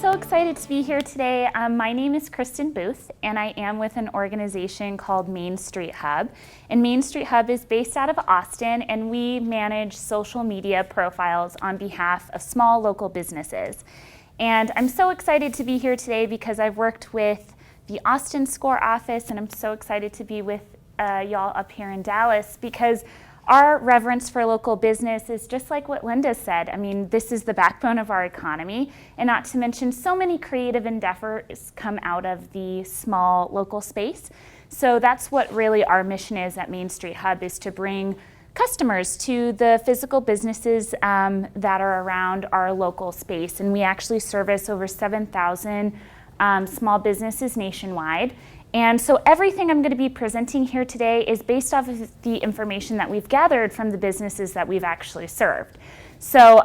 so excited to be here today. My name is Kristen Booth, and I am with an organization called Main Street Hub. And Main Street Hub is based out of Austin, and we manage social media profiles on behalf of small local businesses. And I'm so excited to be here today because I've worked with the Austin SCORE office, and I'm so excited to be with y'all up here in Dallas because our reverence for local business is just like what Linda said. I mean, this is the backbone of our economy, and not to mention so many creative endeavors come out of the small local space. So that's what really our mission is at Main Street Hub, is to bring customers to the physical businesses that are around our local space. And we actually service over 7,000 small businesses nationwide. And so everything I'm going to be presenting here today is based off of the information that we've gathered from the businesses that we've actually served. So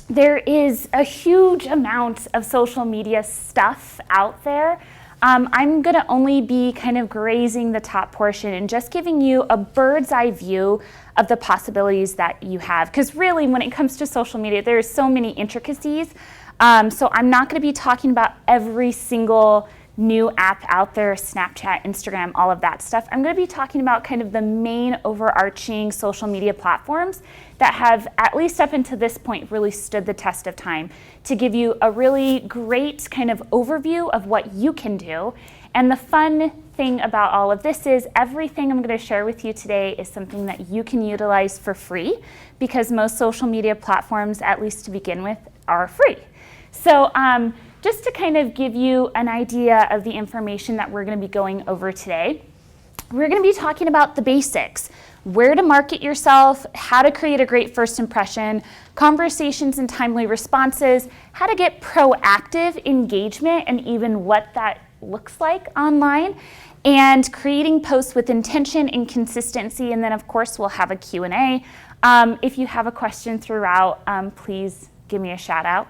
there is a huge amount of social media stuff out there. I'm going to only be kind of grazing the top portion and just giving you a bird's eye view of the possibilities that you have. Because really, when it comes to social media, there's so many intricacies. So I'm not going to be talking about every single new app out there, Snapchat, Instagram, all of that stuff. I'm going to be talking about kind of the main overarching social media platforms that have, at least up until this point, really stood the test of time to give you a really great kind of overview of what you can do. And the fun thing about all of this is everything I'm going to share with you today is something that you can utilize for free, because most social media platforms, at least to begin with, are free. So just to kind of give you an idea of the information that we're going to be going over today, we're going to be talking about the basics: where to market yourself, how to create a great first impression, conversations and timely responses, how to get proactive engagement and even what that looks like online, and creating posts with intention and consistency. And then of course we'll have a Q&A. If you have a question throughout, please give me a shout out.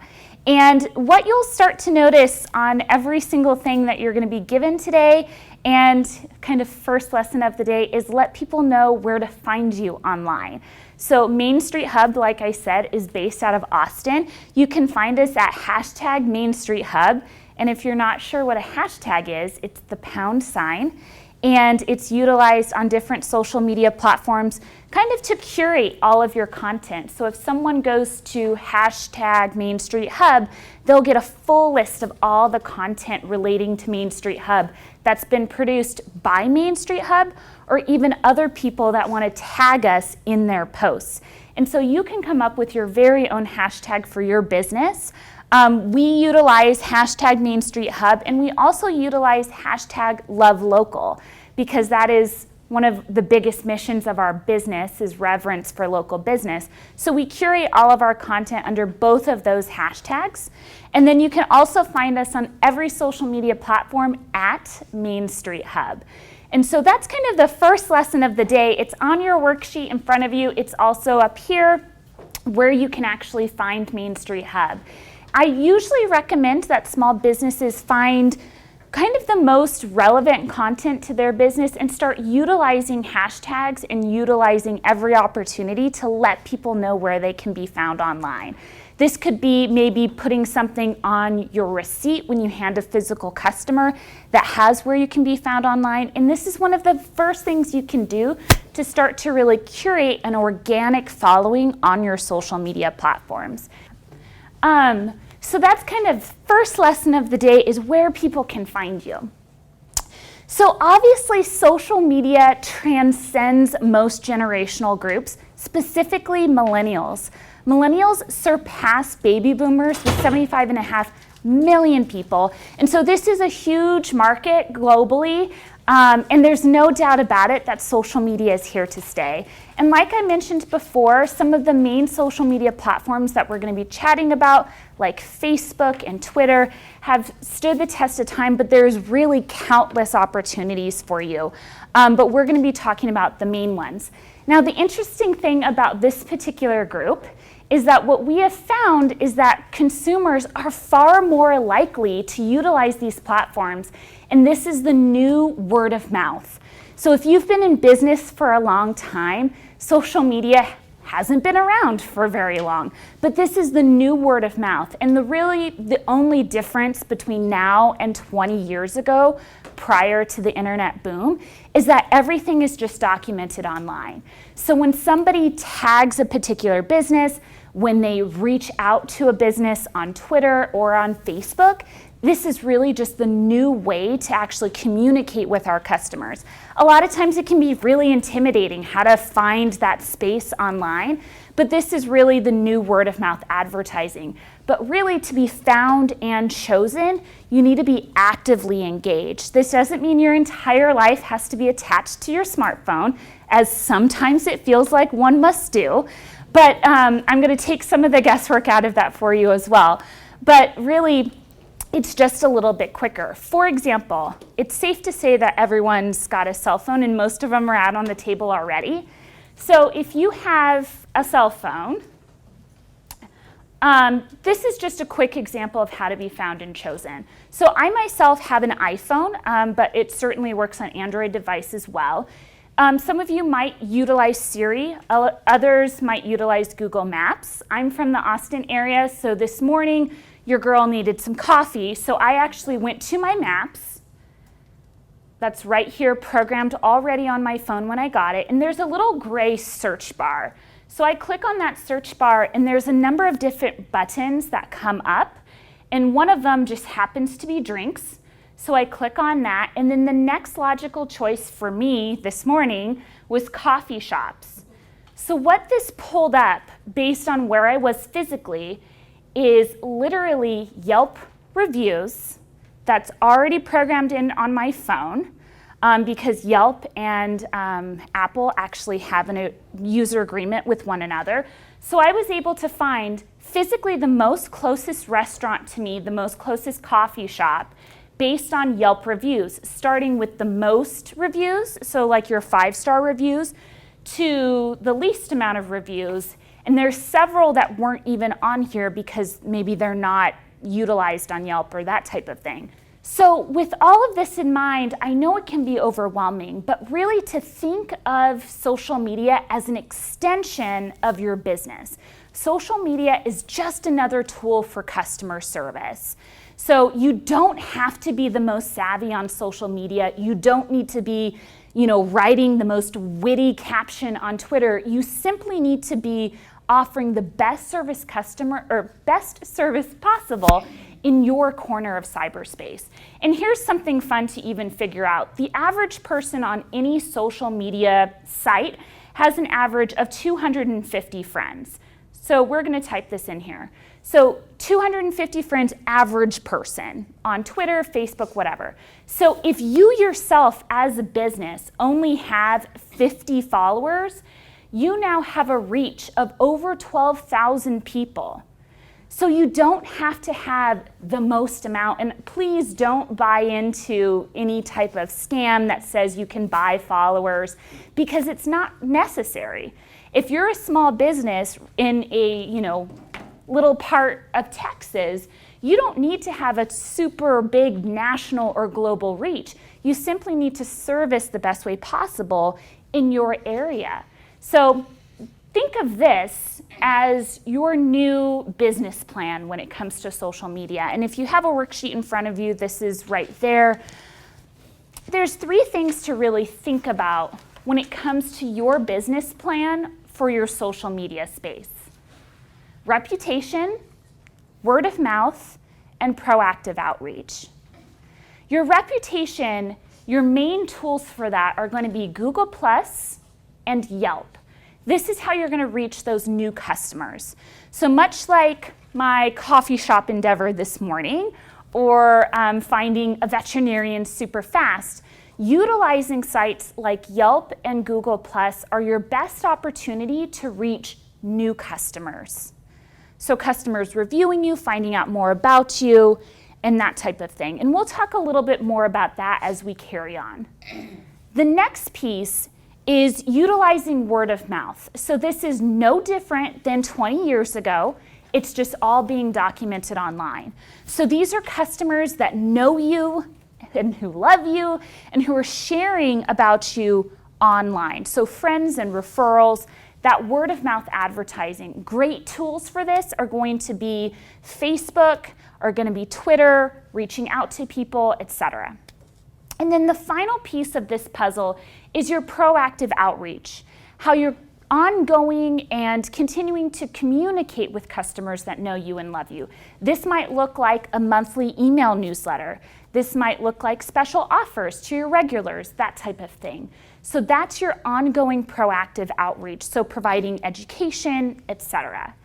And what you'll start to notice on every single thing that you're going to be given today, and kind of first lesson of the day, is let people know where to find you online. So Main Street Hub, like I said, is based out of Austin. You can find us at hashtag Main Street Hub. And if you're not sure what a hashtag is, it's the #, and it's utilized on different social media platforms kind of to curate all of your content. So if someone goes to hashtag Main Street Hub, they'll get a full list of all the content relating to Main Street Hub that's been produced by Main Street Hub, or even other people that want to tag us in their posts. And so you can come up with your very own hashtag for your business. We utilize hashtag Main Street Hub, and we also utilize hashtag Love Local, because that is one of the biggest missions of our business, is reverence for local business. So we curate all of our content under both of those hashtags. And then you can also find us on every social media platform at Main Street Hub. And so that's kind of the first lesson of the day. It's on your worksheet in front of you. It's also up here where you can actually find Main Street Hub. I usually recommend that small businesses find kind of the most relevant content to their business and start utilizing hashtags and utilizing every opportunity to let people know where they can be found online. This could be maybe putting something on your receipt when you hand a physical customer that has where you can be found online. And this is one of the first things you can do to start to really curate an organic following on your social media platforms. So that's kind of first lesson of the day, is where people can find you. So obviously social media transcends most generational groups, specifically millennials. Millennials surpass baby boomers with 75.5 million people. And so this is a huge market globally. And there's no doubt about it that social media is here to stay. And like I mentioned before, some of the main social media platforms that we're going to be chatting about, like Facebook and Twitter, have stood the test of time, but there's really countless opportunities for you. But we're going to be talking about the main ones. Now, the interesting thing about this particular group is that what we have found is that consumers are far more likely to utilize these platforms, and this is the new word of mouth. So if you've been in business for a long time, social media hasn't been around for very long. But this is the new word of mouth. And the only difference between now and 20 years ago, prior to the internet boom, is that everything is just documented online. So when somebody tags a particular business, when they reach out to a business on Twitter or on Facebook, this is really just the new way to actually communicate with our customers. A lot of times it can be really intimidating how to find that space online, but this is really the new word of mouth advertising. But really, to be found and chosen, you need to be actively engaged. This doesn't mean your entire life has to be attached to your smartphone, as sometimes it feels like one must do. But I'm going to take some of the guesswork out of that for you as well. But really, it's just a little bit quicker. For example, it's safe to say that everyone's got a cell phone, and most of them are out on the table already. So if you have a cell phone, this is just a quick example of how to be found and chosen. So I myself have an iPhone, but it certainly works on Android device as well. Some of you might utilize Siri, others might utilize Google Maps. I'm from the Austin area, so this morning your girl needed some coffee, so I actually went to my maps. That's right here, programmed already on my phone when I got it, and there's a little gray search bar. So I click on that search bar, and there's a number of different buttons that come up, and one of them just happens to be drinks. So I click on that, and then the next logical choice for me this morning was coffee shops. So what this pulled up, based on where I was physically, is literally Yelp reviews that's already programmed in on my phone, because Yelp and Apple actually have a user agreement with one another. So I was able to find physically the most closest restaurant to me, the most closest coffee shop, based on Yelp reviews, starting with the most reviews, so like your 5-star reviews, to the least amount of reviews. And there's several that weren't even on here because maybe they're not utilized on Yelp or that type of thing. So with all of this in mind, I know it can be overwhelming, but really to think of social media as an extension of your business. Social media is just another tool for customer service. So you don't have to be the most savvy on social media. You don't need to be, writing the most witty caption on Twitter. You simply need to be offering the best service possible in your corner of cyberspace. And here's something fun to even figure out. The average person on any social media site has an average of 250 friends. So we're going to type this in here. So 250 friends, average person on Twitter, Facebook, whatever. So if you yourself as a business only have 50 followers, you now have a reach of over 12,000 people. So you don't have to have the most amount, and please don't buy into any type of scam that says you can buy followers, because it's not necessary. If you're a small business in a little part of Texas, you don't need to have a super big national or global reach. You simply need to service the best way possible in your area. So think of this as your new business plan when it comes to social media. And if you have a worksheet in front of you, this is right there. There's 3 things to really think about when it comes to your business plan for your social media space: reputation, word of mouth, and proactive outreach. Your reputation, your main tools for that are going to be Google+ and Yelp. This is how you're going to reach those new customers. So much like my coffee shop endeavor this morning, or finding a veterinarian super fast, utilizing sites like Yelp and Google+ are your best opportunity to reach new customers. So customers reviewing you, finding out more about you, and that type of thing. And we'll talk a little bit more about that as we carry on. The next piece is utilizing word of mouth. So this is no different than 20 years ago. It's just all being documented online. So these are customers that know you and who love you and who are sharing about you online. So friends and referrals, that word of mouth advertising. Great tools for this are going to be Facebook, are going to be Twitter, reaching out to people, etc. And then the final piece of this puzzle is your proactive outreach, how you're ongoing and continuing to communicate with customers that know you and love you. This might look like a monthly email newsletter. This might look like special offers to your regulars, that type of thing. So that's your ongoing proactive outreach, so providing education, etc.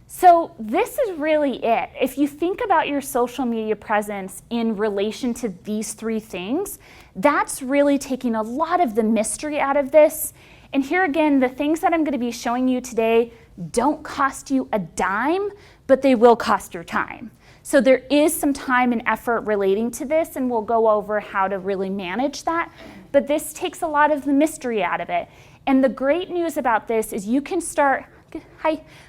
So this is really it. If you think about your social media presence in relation to these three things, that's really taking a lot of the mystery out of this. And here again, the things that I'm going to be showing you today don't cost you a dime, but they will cost your time. So there is some time and effort relating to this, and we'll go over how to really manage that. But this takes a lot of the mystery out of it. And the great news about this is you can start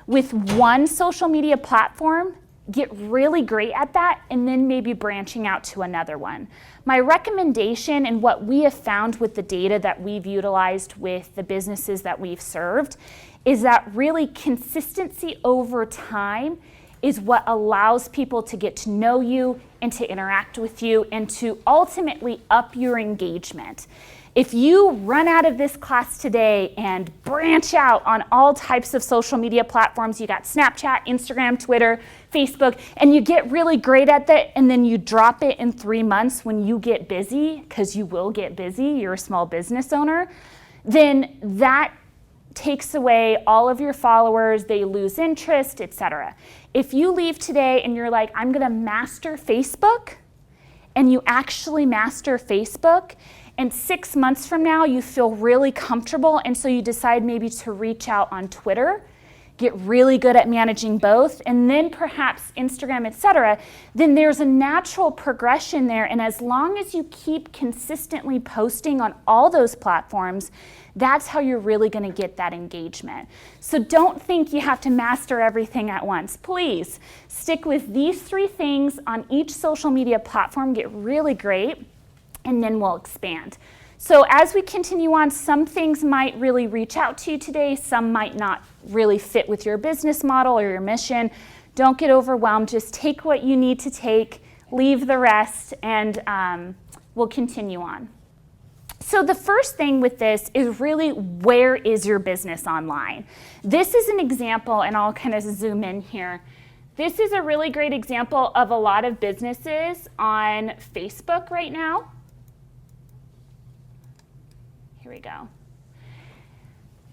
with one social media platform, get really great at that, and then maybe branching out to another one. My recommendation and what we have found with the data that we've utilized with the businesses that we've served is that really consistency over time is what allows people to get to know you and to interact with you and to ultimately up your engagement. If you run out of this class today and branch out on all types of social media platforms, you got Snapchat, Instagram, Twitter, Facebook, and you get really great at that, and then you drop it in 3 months when you get busy, because you will get busy, you're a small business owner, then that takes away all of your followers, they lose interest, etc. If you leave today and you're like, I'm gonna master Facebook, and you actually master Facebook, and 6 months from now you feel really comfortable, and so you decide maybe to reach out on Twitter, get really good at managing both, and then perhaps Instagram, etc., then there's a natural progression there, and as long as you keep consistently posting on all those platforms, that's how you're really going to get that engagement. So don't think you have to master everything at once. Please stick with these three things on each social media platform, get really great, and then we'll expand. So as we continue on, some things might really reach out to you today, some might not really fit with your business model or your mission. Don't get overwhelmed, just take what you need to take, leave the rest, and we'll continue on. So the first thing with this is really, where is your business online? This is an example, and I'll kind of zoom in here. This is a really great example of a lot of businesses on Facebook right now. Here we go.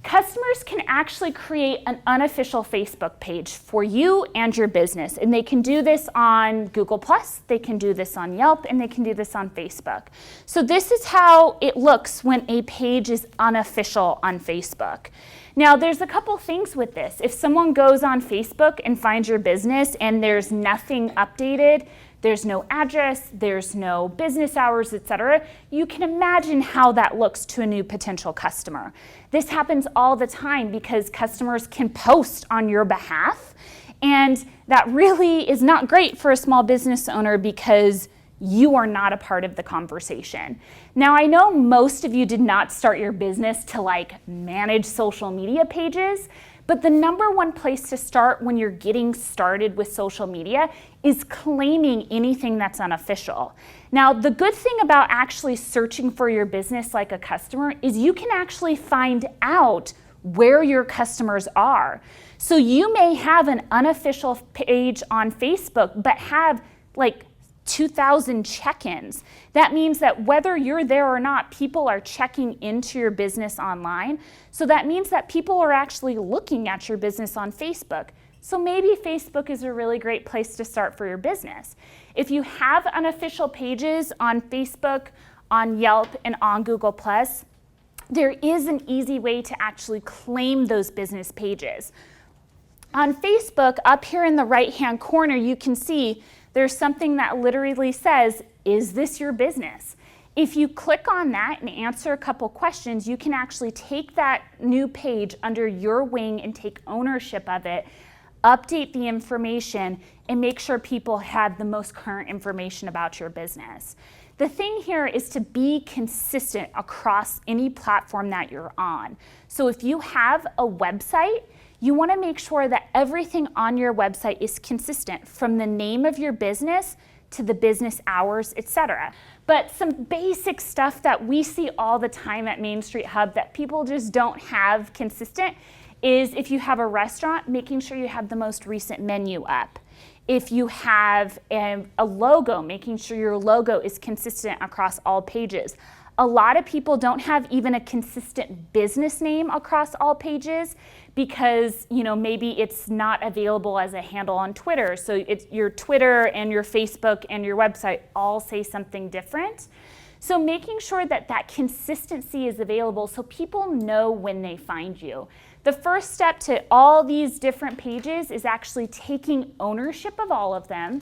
Customers can actually create an unofficial Facebook page for you and your business, and they can do this on Google+, they can do this on Yelp, and they can do this on Facebook. So this is how it looks when a page is unofficial on Facebook. Now there's a couple things with this. If someone goes on Facebook and finds your business and there's nothing updated, there's no address, there's no business hours, etc., you can imagine how that looks to a new potential customer. This happens all the time because customers can post on your behalf, and that really is not great for a small business owner because you are not a part of the conversation. Now, I know most of you did not start your business to manage social media pages, but the number one place to start when you're getting started with social media is claiming anything that's unofficial. Now, the good thing about actually searching for your business like a customer is you can actually find out where your customers are. So you may have an unofficial page on Facebook, but have 2,000 check-ins. That means that whether you're there or not, people are checking into your business online. So that means that people are actually looking at your business on Facebook. So maybe Facebook is a really great place to start for your business. If you have unofficial pages on Facebook, on Yelp, and on Google+, there is an easy way to actually claim those business pages. On Facebook, up here in the right-hand corner, you can see there's something that literally says, is this your business? If you click on that and answer a couple questions, you can actually take that new page under your wing and take ownership of it, update the information, and make sure people have the most current information about your business. The thing here is to be consistent across any platform that you're on. So if you have a website, you want to make sure that everything on your website is consistent, from the name of your business to the business hours, etc. But some basic stuff that we see all the time at Main Street Hub that people just don't have consistent is, if you have a restaurant, making sure you have the most recent menu up. If you have a logo, making sure your logo is consistent across all pages. A lot of people don't have even a consistent business name across all pages because, maybe it's not available as a handle on Twitter. So it's your Twitter and your Facebook and your website all say something different. So making sure that that consistency is available so people know when they find you. The first step to all these different pages is actually taking ownership of all of them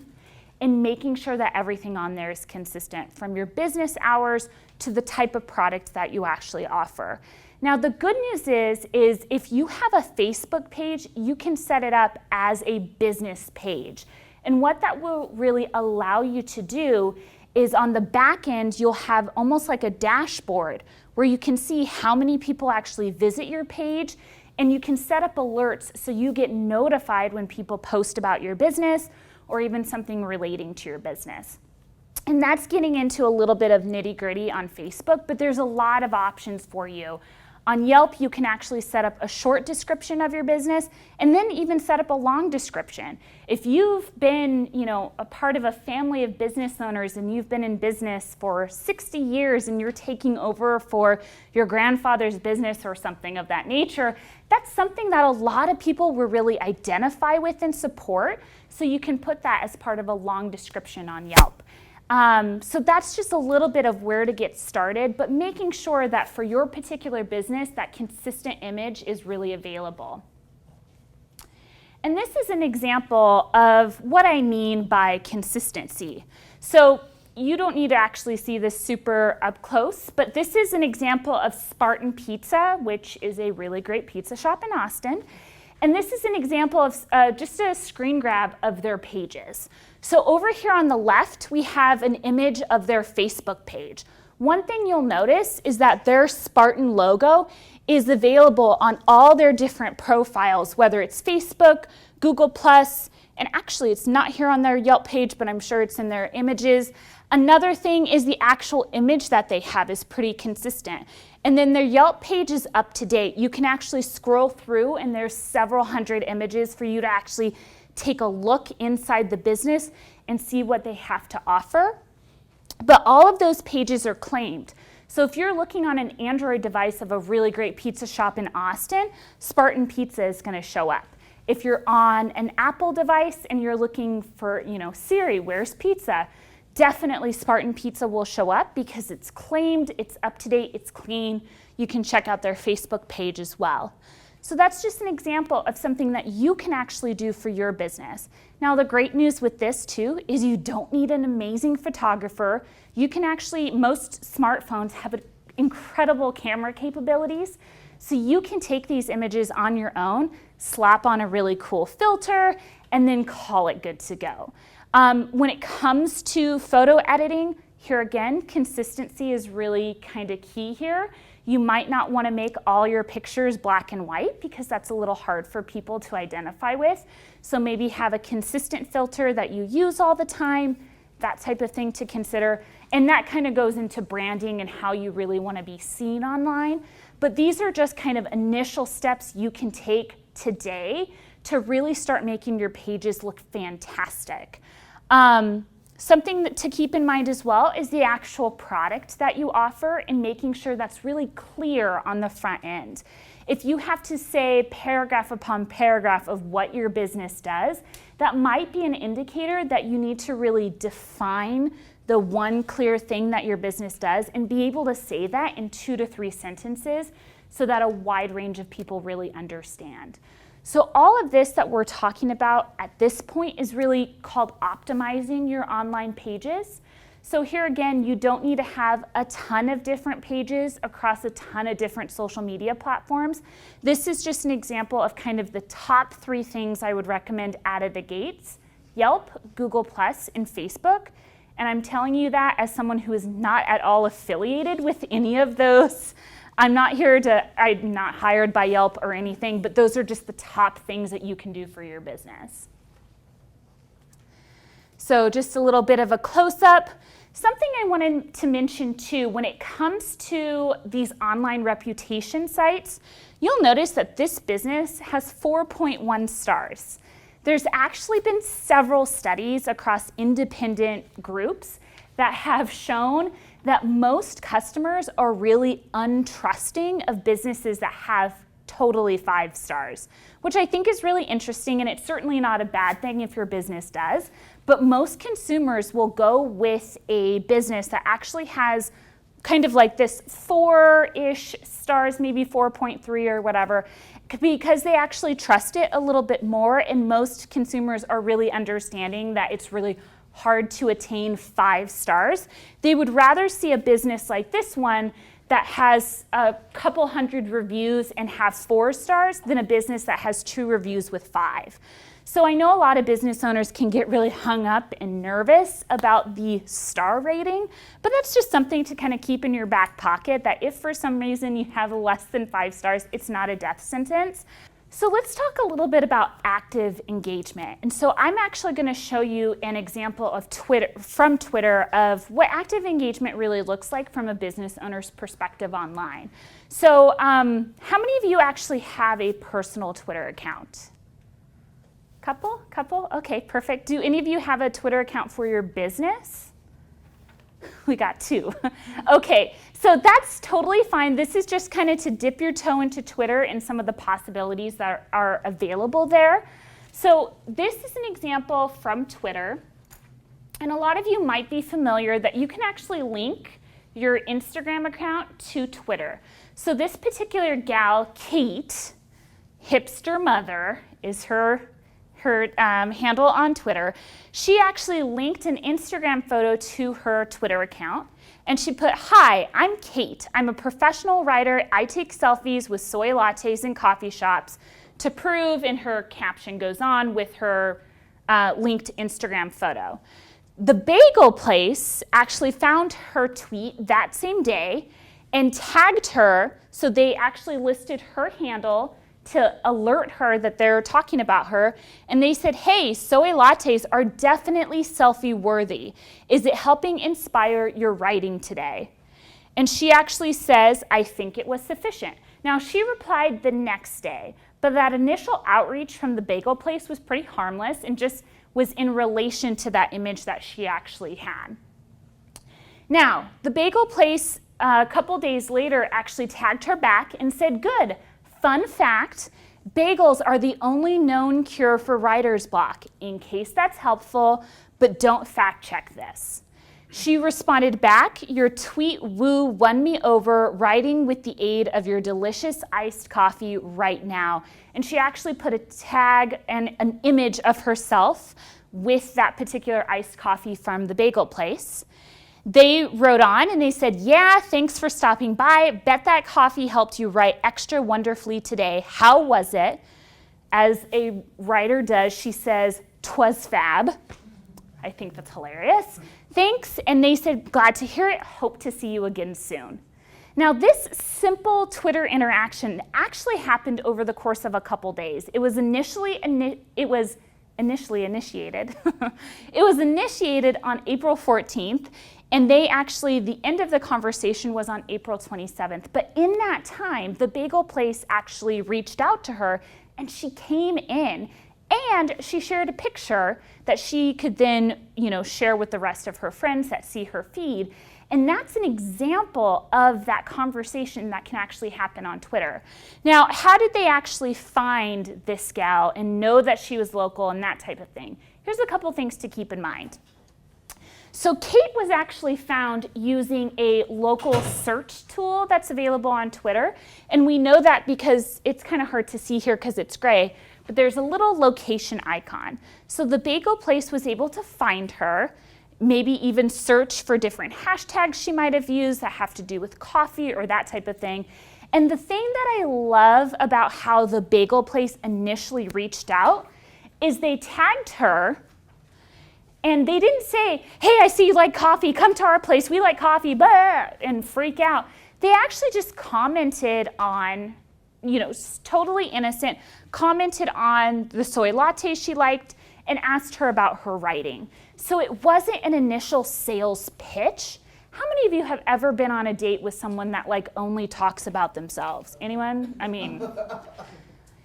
and making sure that everything on there is consistent, from your business hours to the type of product that you actually offer. Now, the good news is if you have a Facebook page, you can set it up as a business page. And what that will really allow you to do is, on the back end, you'll have almost like a dashboard where you can see how many people actually visit your page, and you can set up alerts so you get notified when people post about your business or even something relating to your business. And that's getting into a little bit of nitty-gritty on Facebook, but there's a lot of options for you. On Yelp, you can actually set up a short description of your business and then even set up a long description. If you've been, a part of a family of business owners and you've been in business for 60 years and you're taking over for your grandfather's business or something of that nature, that's something that a lot of people will really identify with and support. So you can put that as part of a long description on Yelp. So that's just a little bit of where to get started, but making sure that for your particular business, that consistent image is really available. And this is an example of what I mean by consistency. So you don't need to actually see this super up close, but this is an example of Spartan Pizza, which is a really great pizza shop in Austin. And this is an example of just a screen grab of their pages. So over here on the left, we have an image of their Facebook page. One thing you'll notice is that their Spartan logo is available on all their different profiles, whether it's Facebook, Google+, and actually it's not here on their Yelp page, but I'm sure it's in their images. Another thing is the actual image that they have is pretty consistent. And then their Yelp page is up to date. You can actually scroll through and there's several hundred images for you to actually take a look inside the business and see what they have to offer. But all of those pages are claimed. So if you're looking on an Android device of a really great pizza shop in Austin, Spartan Pizza is going to show up. If you're on an Apple device and you're looking for, Siri, where's pizza? Definitely Spartan Pizza will show up because it's claimed, it's up to date, it's clean. You can check out their Facebook page as well. So that's just an example of something that you can actually do for your business. Now, the great news with this too is you don't need an amazing photographer. You can actually, most smartphones have incredible camera capabilities. So you can take these images on your own, slap on a really cool filter, and then call it good to go. When it comes to photo editing, here again, consistency is really kind of key here. You might not want to make all your pictures black and white because that's a little hard for people to identify with. So maybe have a consistent filter that you use all the time, that type of thing to consider. And that kind of goes into branding and how you really want to be seen online. But these are just kind of initial steps you can take today to really start making your pages look fantastic. Something to keep in mind as well is the actual product that you offer and making sure that's really clear on the front end. If you have to say paragraph upon paragraph of what your business does, that might be an indicator that you need to really define the one clear thing that your business does and be able to say that in 2 to 3 sentences so that a wide range of people really understand. So all of this that we're talking about at this point is really called optimizing your online pages. So here again, you don't need to have a ton of different pages across a ton of different social media platforms. This is just an example of kind of the top 3 things I would recommend out of the gates: Yelp, Google+, and Facebook. And I'm telling you that as someone who is not at all affiliated with any of those. I'm not hired by Yelp or anything, but those are just the top things that you can do for your business. So just a little bit of a close-up. Something I wanted to mention too, when it comes to these online reputation sites, you'll notice that this business has 4.1 stars. There's actually been several studies across independent groups that have shown that most customers are really untrusting of businesses that have totally 5 stars, which I think is really interesting, and it's certainly not a bad thing if your business does, but most consumers will go with a business that actually has kind of like this 4-ish stars, maybe 4.3 or whatever, because they actually trust it a little bit more, and most consumers are really understanding that it's really hard to attain 5 stars. They would rather see a business like this one that has a couple hundred reviews and has 4 stars than a business that has 2 reviews with 5. So I know a lot of business owners can get really hung up and nervous about the star rating, but that's just something to kind of keep in your back pocket, that if for some reason you have less than 5 stars, it's not a death sentence. So let's talk a little bit about active engagement. And so I'm actually going to show you an example of from Twitter of what active engagement really looks like from a business owner's perspective online. So how many of you actually have a personal Twitter account? Couple? Okay, perfect. Do any of you have a Twitter account for your business? We got 2. Okay, so that's totally fine. This is just kind of to dip your toe into Twitter and some of the possibilities that are available there. So this is an example from Twitter. And a lot of you might be familiar that you can actually link your Instagram account to Twitter. So this particular gal, Kate, Hipster Mother, is her handle on Twitter. She actually linked an Instagram photo to her Twitter account, and she put, "Hi, I'm Kate. I'm a professional writer. I take selfies with soy lattes in coffee shops to prove," and her caption goes on with her linked Instagram photo. The Bagel Place actually found her tweet that same day and tagged her, so they actually listed her handle to alert her that they're talking about her, and they said, "Hey, soy lattes are definitely selfie worthy. Is it helping inspire your writing today?" And she actually says, "I think it was sufficient." Now, she replied the next day, but that initial outreach from the Bagel Place was pretty harmless and just was in relation to that image that she actually had. Now, the Bagel Place a couple days later actually tagged her back and said, "Good. Fun fact, bagels are the only known cure for writer's block, in case that's helpful, but don't fact check this." She responded back, "Your tweet woo won me over, writing with the aid of your delicious iced coffee right now." And she actually put a tag and an image of herself with that particular iced coffee from the Bagel Place. They wrote on and they said, "Yeah, thanks for stopping by. Bet that coffee helped you write extra wonderfully today. How was it?" As a writer does, she says, "'Twas fab." I think that's hilarious. "Thanks." And they said, "Glad to hear it. Hope to see you again soon." Now, this simple Twitter interaction actually happened over the course of a couple days. It was initially initiated. It was initiated on April 14th. And the end of the conversation was on April 27th. But in that time, the Bagel Place actually reached out to her, and she came in, and she shared a picture that she could then, share with the rest of her friends that see her feed. And that's an example of that conversation that can actually happen on Twitter. Now, how did they actually find this gal and know that she was local and that type of thing? Here's a couple things to keep in mind. So Kate was actually found using a local search tool that's available on Twitter. And we know that because it's kind of hard to see here because it's gray, but there's a little location icon. So the Bagel Place was able to find her, maybe even search for different hashtags she might have used that have to do with coffee or that type of thing. And the thing that I love about how the Bagel Place initially reached out is they tagged her And they didn't say, hey, I see you like coffee, come to our place, we like coffee, blah, and freak out. They actually just commented on, totally innocent, commented on the soy latte she liked and asked her about her writing. So it wasn't an initial sales pitch. How many of you have ever been on a date with someone that only talks about themselves? Anyone? I mean,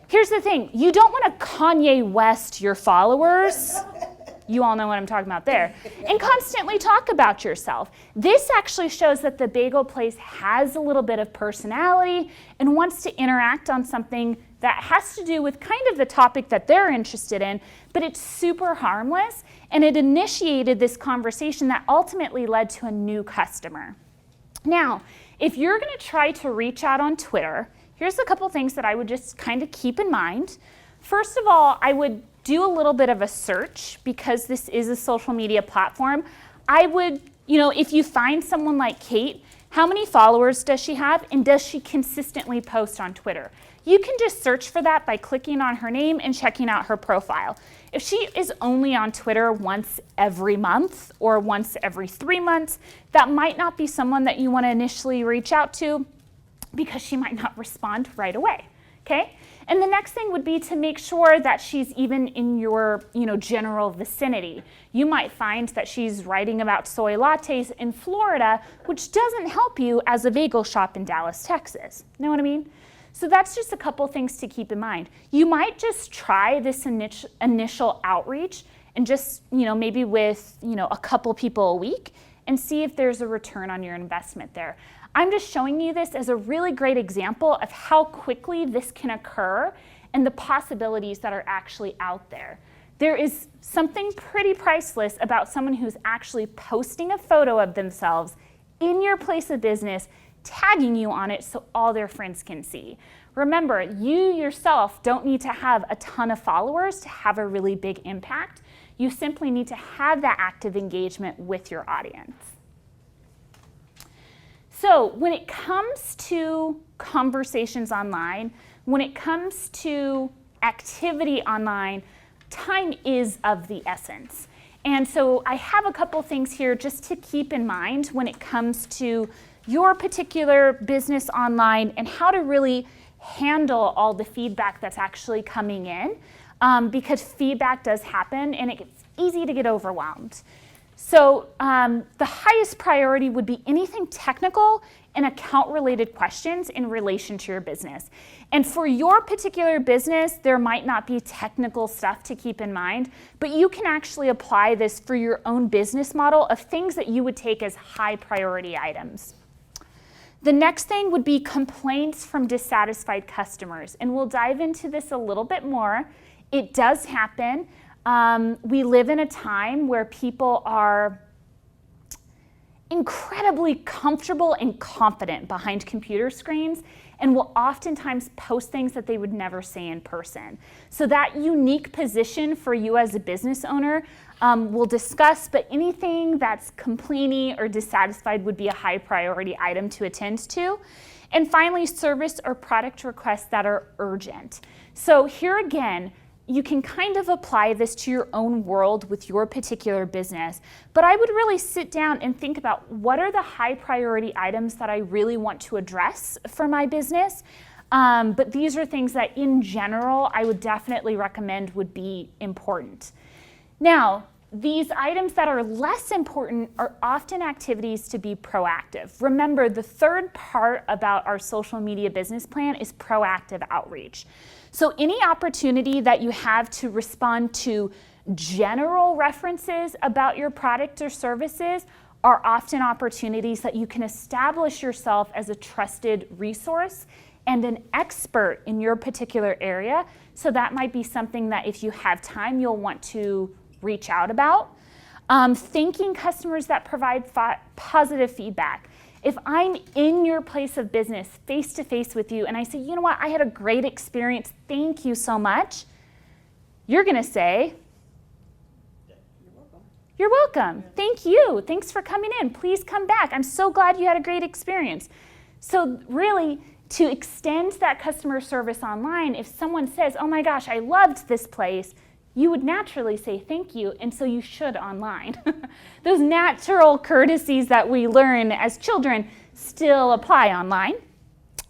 here's the thing. You don't want to Kanye West your followers. You all know what I'm talking about there. And constantly talk about yourself. This actually shows that the bagel place has a little bit of personality and wants to interact on something that has to do with kind of the topic that they're interested in, but it's super harmless, and it initiated this conversation that ultimately led to a new customer. Now, if you're going to try to reach out on Twitter, here's a couple things that I would just kind of keep in mind. First of all, I would do a little bit of a search because this is a social media platform. I would, if you find someone like Kate, how many followers does she have, and does she consistently post on Twitter? You can just search for that by clicking on her name and checking out her profile. If she is only on Twitter once every month or once every 3 months, that might not be someone that you want to initially reach out to because she might not respond right away, okay? And the next thing would be to make sure that she's even in your, general vicinity. You might find that she's writing about soy lattes in Florida, which doesn't help you as a bagel shop in Dallas, Texas. Know what I mean? So that's just a couple things to keep in mind. You might just try this initial outreach and just, maybe with, a couple people a week and see if there's a return on your investment there. I'm just showing you this as a really great example of how quickly this can occur and the possibilities that are actually out there. There is something pretty priceless about someone who's actually posting a photo of themselves in your place of business, tagging you on it so all their friends can see. Remember, you yourself don't need to have a ton of followers to have a really big impact. You simply need to have that active engagement with your audience. So when it comes to conversations online, when it comes to activity online, time is of the essence. And so I have a couple things here just to keep in mind when it comes to your particular business online and how to really handle all the feedback that's actually coming in, because feedback does happen and it's easy to get overwhelmed. So the highest priority would be anything technical and account-related questions in relation to your business. And for your particular business, there might not be technical stuff to keep in mind, but you can actually apply this for your own business model of things that you would take as high priority items. The next thing would be complaints from dissatisfied customers, and we'll dive into this a little bit more. It does happen. We live in a time where people are incredibly comfortable and confident behind computer screens and will oftentimes post things that they would never say in person. So that unique position for you as a business owner we'll discuss, but anything that's complaining or dissatisfied would be a high priority item to attend to. And finally, service or product requests that are urgent. So here again, you can kind of apply this to your own world with your particular business, but I would really sit down and think about what are the high priority items that I really want to address for my business. But these are things that in general, I would definitely recommend would be important. Now, these items that are less important are often activities to be proactive. Remember, the third part about our social media business plan is proactive outreach. So any opportunity that you have to respond to general references about your product or services are often opportunities that you can establish yourself as a trusted resource and an expert in your particular area. So that might be something that if you have time, you'll want to reach out about. Thanking customers that provide positive feedback. If I'm in your place of business face to face with you and I say, you know what, I had a great experience, thank you so much, you're gonna say, you're welcome. Thank you. Thanks for coming in. Please come back. I'm so glad you had a great experience. So really, to extend that customer service online, if someone says, oh my gosh, I loved this place, you would naturally say thank you, and so you should online. Those natural courtesies that we learn as children still apply online.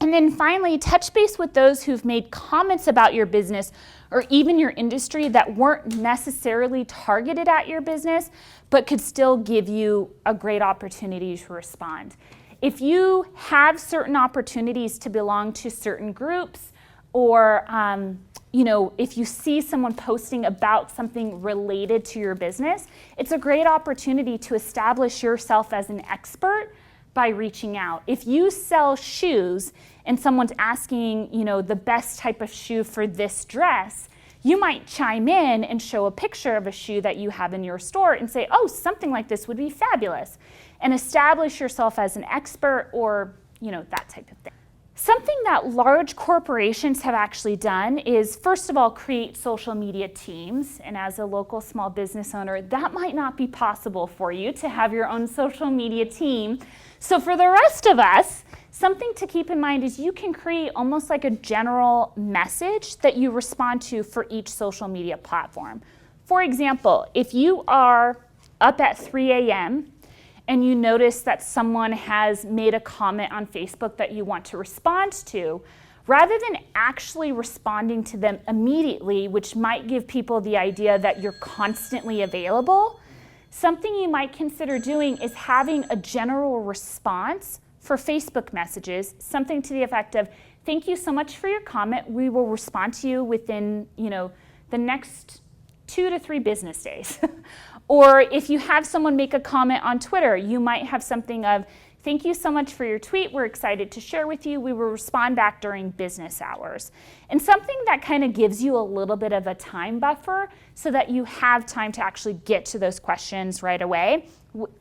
And then finally, touch base with those who've made comments about your business or even your industry that weren't necessarily targeted at your business, but could still give you a great opportunity to respond. If you have certain opportunities to belong to certain groups, or if you see someone posting about something related to your business, it's a great opportunity to establish yourself as an expert by reaching out. If you sell shoes and someone's asking, the best type of shoe for this dress, you might chime in and show a picture of a shoe that you have in your store and say, oh, something like this would be fabulous, and establish yourself as an expert, or that type of thing. Something that large corporations have actually done is, first of all, create social media teams. And as a local small business owner, that might not be possible for you to have your own social media team. So for the rest of us, something to keep in mind is you can create almost like a general message that you respond to for each social media platform. For example, if you are up at 3 a.m., and you notice that someone has made a comment on Facebook that you want to respond to, rather than actually responding to them immediately, which might give people the idea that you're constantly available, something you might consider doing is having a general response for Facebook messages, something to the effect of, thank you so much for your comment. We will respond to you within, the next 2 to 3 business days. Or if you have someone make a comment on Twitter, you might have something of, thank you so much for your tweet. We're excited to share with you. We will respond back during business hours. And something that kind of gives you a little bit of a time buffer so that you have time to actually get to those questions right away,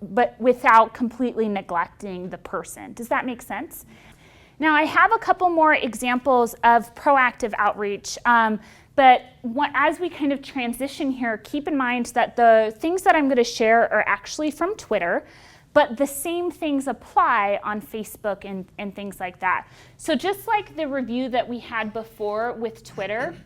but without completely neglecting the person. Does that make sense? Now, I have a couple more examples of proactive outreach. But as we kind of transition here, keep in mind that the things that I'm going to share are actually from Twitter, but the same things apply on Facebook and things like that. So just like the review that we had before with Twitter,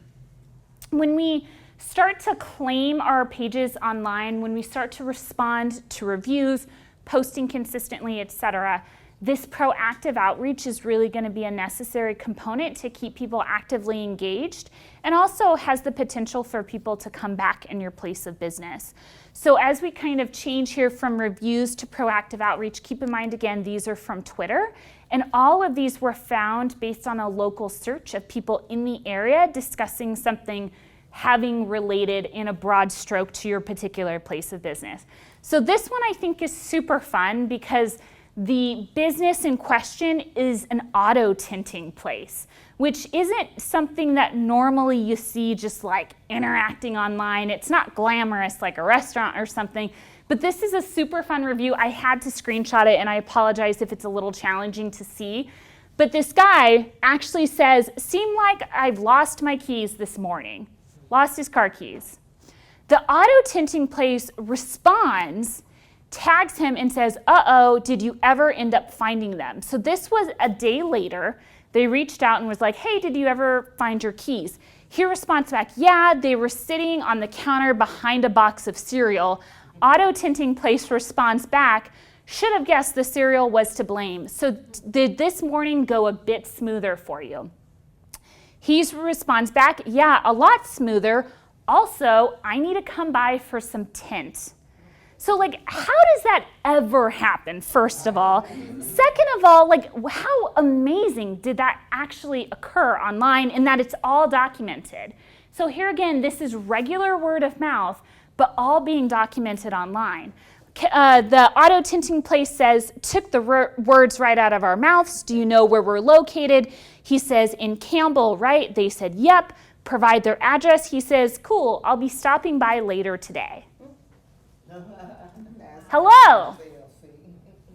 when we start to claim our pages online, when we start to respond to reviews, posting consistently, etc., this proactive outreach is really going to be a necessary component to keep people actively engaged, and also has the potential for people to come back in your place of business. So as we kind of change here from reviews to proactive outreach, keep in mind again, these are from Twitter, and all of these were found based on a local search of people in the area discussing something having related in a broad stroke to your particular place of business. So this one I think is super fun because the business in question is an auto tinting place, which isn't something that normally you see just like interacting online. It's not glamorous like a restaurant or something, but this is a super fun review. I had to screenshot it, and I apologize if it's a little challenging to see. But this guy actually says, seemed like I've lost my keys this morning. Lost his car keys. The auto tinting place responds, tags him and says, uh-oh, did you ever end up finding them? So this was a day later. They reached out and was like, hey, did you ever find your keys? He responds back, yeah, they were sitting on the counter behind a box of cereal. Auto tinting place responds back, should have guessed the cereal was to blame. So did this morning go a bit smoother for you? He responds back, yeah, a lot smoother. Also, I need to come by for some tint. So how does that ever happen, first of all? Second of all, how amazing did that actually occur online in that it's all documented? So here again, this is regular word of mouth, but all being documented online. The auto tinting place says, took the words right out of our mouths. Do you know where we're located? He says, in Campbell, right? They said, yep. Provide their address. He says, cool, I'll be stopping by later today. Hello.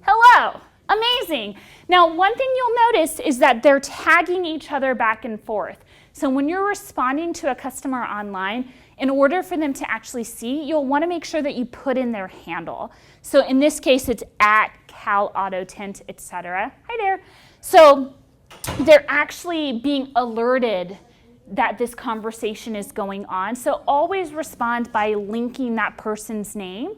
Hello. Amazing. Now, one thing you'll notice is that they're tagging each other back and forth. So when you're responding to a customer online, in order for them to actually see, you'll want to make sure that you put in their handle. So in this case, it's at Cal Auto Tint, etc. Hi there. So they're actually being alerted that this conversation is going on. So always respond by linking that person's name.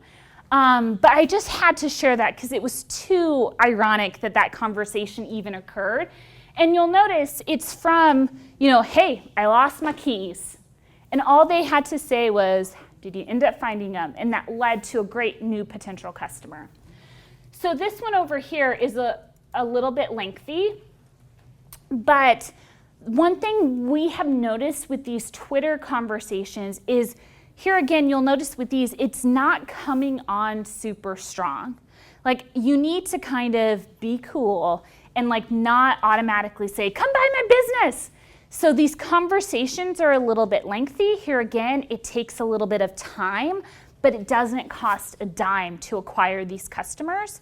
But I just had to share that because it was too ironic that that conversation even occurred. And you'll notice it's from, hey, I lost my keys. And all they had to say was, did you end up finding them? And that led to a great new potential customer. So this one over here is a little bit lengthy, but one thing we have noticed with these Twitter conversations is, here again, you'll notice with these, it's not coming on super strong. Like, you need to kind of be cool and like not automatically say, come by my business. So these conversations are a little bit lengthy. Here again, it takes a little bit of time, but it doesn't cost a dime to acquire these customers.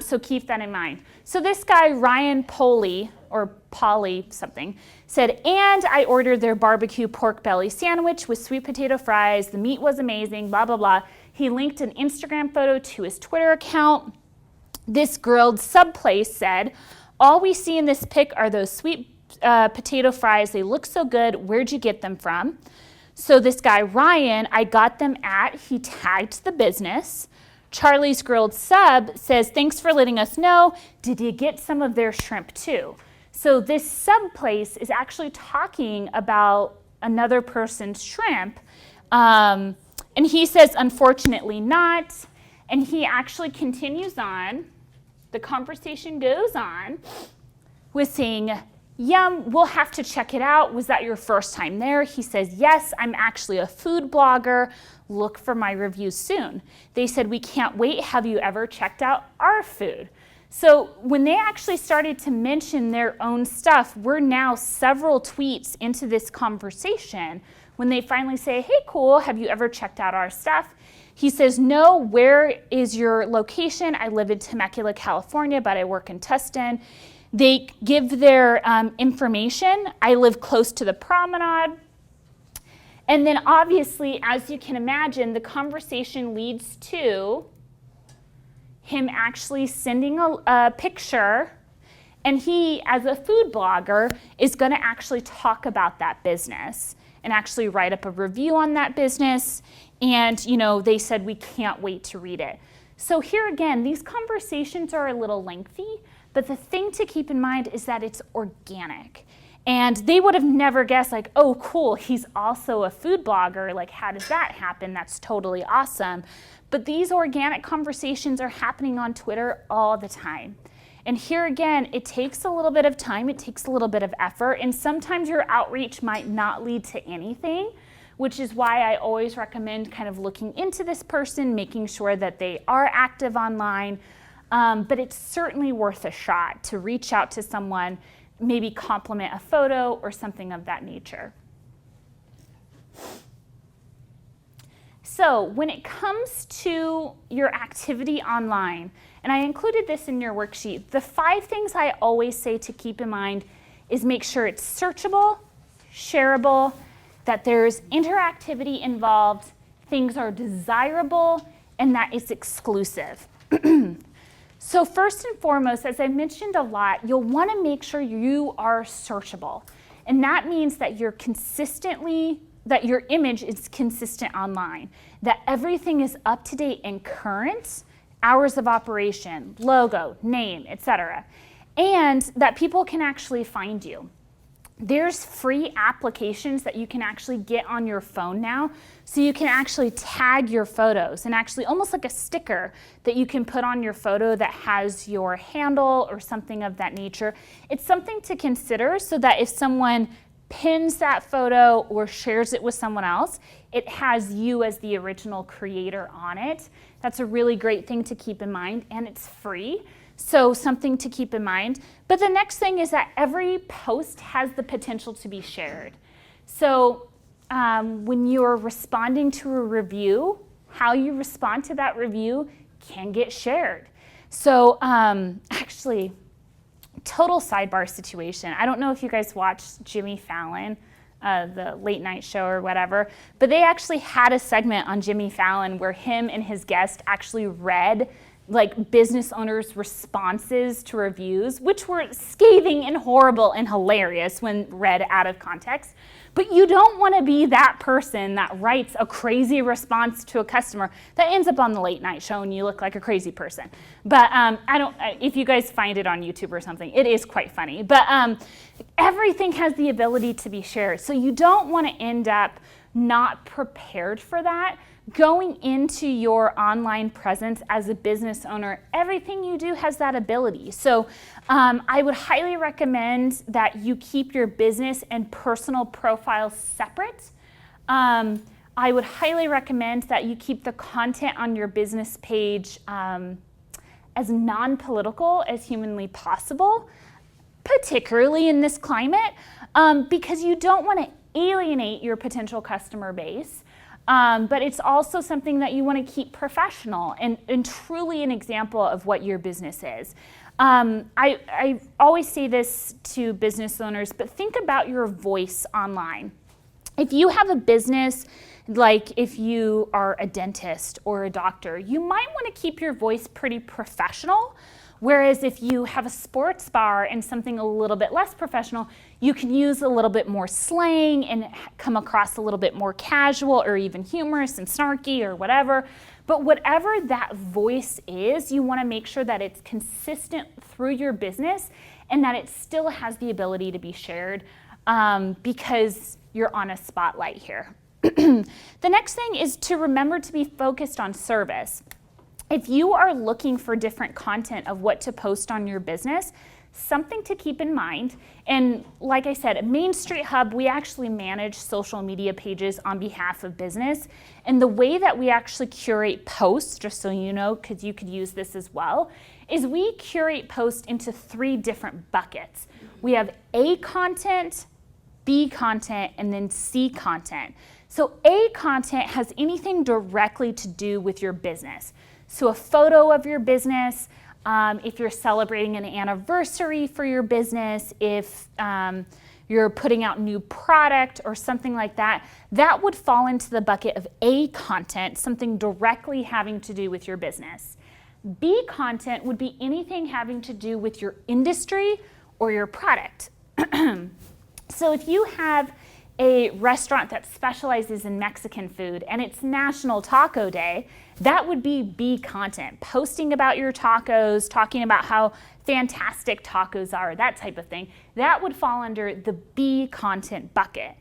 So keep that in mind. So this guy, Ryan Polly, or Polly something, said, and I ordered their barbecue pork belly sandwich with sweet potato fries. The meat was amazing, blah, blah, blah. He linked an Instagram photo to his Twitter account. This grilled sub place said, all we see in this pic are those sweet potato fries. They look so good. Where'd you get them from? So this guy, Ryan, I got them he tagged the business. Charlie's Grilled Sub says, thanks for letting us know. Did you get some of their shrimp too? So this sub place is actually talking about another person's shrimp. And he says, unfortunately not. And he actually continues on. The conversation goes on with saying, yum, we'll have to check it out. Was that your first time there? He says, yes, I'm actually a food blogger. Look for my reviews soon. They said, we can't wait. Have you ever checked out our food? So when they actually started to mention their own stuff, we're now several tweets into this conversation. When they finally say, hey, cool, have you ever checked out our stuff? He says, no, where is your location? I live in Temecula, California, but I work in Tustin. They give their information. I live close to the promenade. And then obviously, as you can imagine, the conversation leads to him actually sending a picture. And he, as a food blogger, is going to actually talk about that business and actually write up a review on that business. And, they said, we can't wait to read it. So here again, these conversations are a little lengthy, but the thing to keep in mind is that it's organic. And they would have never guessed, like, oh, cool, he's also a food blogger. Like, how does that happen? That's totally awesome. But these organic conversations are happening on Twitter all the time. And here again, it takes a little bit of time, it takes a little bit of effort, and sometimes your outreach might not lead to anything, which is why I always recommend kind of looking into this person, making sure that they are active online. But it's certainly worth a shot to reach out to someone, maybe compliment a photo or something of that nature. So when it comes to your activity online, and I included this in your worksheet, the 5 things I always say to keep in mind is make sure it's searchable, shareable, that there's interactivity involved, things are desirable, and that it's exclusive. So first and foremost, as I mentioned a lot, you'll want to make sure you are searchable. And that means that that your image is consistent online, that everything is up to date and current, hours of operation, logo, name, etc., and that people can actually find you. There's free applications that you can actually get on your phone now, so you can actually tag your photos and actually almost like a sticker that you can put on your photo that has your handle or something of that nature. It's something to consider so that if someone pins that photo or shares it with someone else, it has you as the original creator on it. That's a really great thing to keep in mind, and it's free. So something to keep in mind. But the next thing is that every post has the potential to be shared. So when you're responding to a review, how you respond to that review can get shared. So actually, total sidebar situation. I don't know if you guys watched Jimmy Fallon, the late night show or whatever, but they actually had a segment on Jimmy Fallon where him and his guest actually read like business owners' responses to reviews, which were scathing and horrible and hilarious when read out of context. But you don't want to be that person that writes a crazy response to a customer that ends up on the late night show and you look like a crazy person. But if you guys find it on YouTube or something, it is quite funny. But everything has the ability to be shared. So you don't want to end up not prepared for that. Going into your online presence as a business owner, everything you do has that ability. So I would highly recommend that you keep your business and personal profiles separate. I would highly recommend that you keep the content on your business page as non-political as humanly possible, particularly in this climate, because you don't want to alienate your potential customer base. But it's also something that you want to keep professional and truly an example of what your business is. I always say this to business owners, but think about your voice online. If you have a business, like if you are a dentist or a doctor, you might want to keep your voice pretty professional. Whereas if you have a sports bar and something a little bit less professional, you can use a little bit more slang and come across a little bit more casual or even humorous and snarky or whatever. But whatever that voice is, you want to make sure that it's consistent through your business and that it still has the ability to be shared because you're on a spotlight here. The next thing is to remember to be focused on service. If you are looking for different content of what to post on your business, something to keep in mind, and like I said, at Main Street Hub, we actually manage social media pages on behalf of business. And the way that we actually curate posts, just so you know, because you could use this as well, is we curate posts into 3 different buckets. We have A content, B content, and then C content. So A content has anything directly to do with your business. So a photo of your business, if you're celebrating an anniversary for your business, if you're putting out new product or something like that, that would fall into the bucket of A content, something directly having to do with your business. B content would be anything having to do with your industry or your product. So if you have a restaurant that specializes in Mexican food and it's National Taco Day, that would be B content, posting about your tacos, talking about how fantastic tacos are, that type of thing. That would fall under the B content bucket.